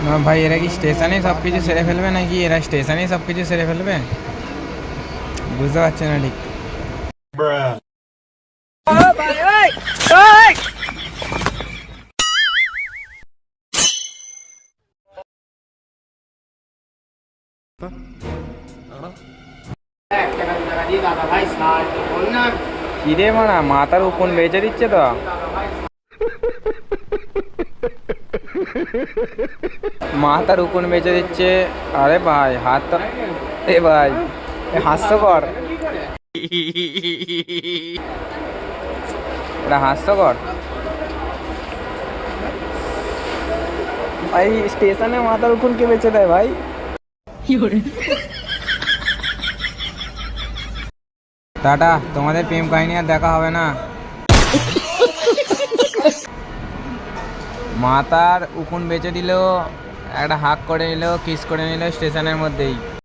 না ভাই, এরা কি স্টেশনেই সব কিছু সেরে ফেলবে নাকি এরা স্টেশনেই সব কিছু সেরে ফেলবে? বুঝতে পারছি না ঠিক। কিরে মানা, মাথার উকুন বেঁচে দিচ্ছে তো। মাথার উকুন বেঁচে দিচ্ছে। আরে ভাই হাত তো, এ ভাই হাস্যকর, এটা হাস্যকর ভাই। স্টেশনে মাথার উকুন কে বেঁচে দেয় ভাই? টাটা, তোমাদের প্রেম কাহিনী আর দেখা হবে না। মাথার উকুন বেঁচে দিল, একটা হাক করে নিল, কিস করে নিল স্টেশনের মধ্যেই।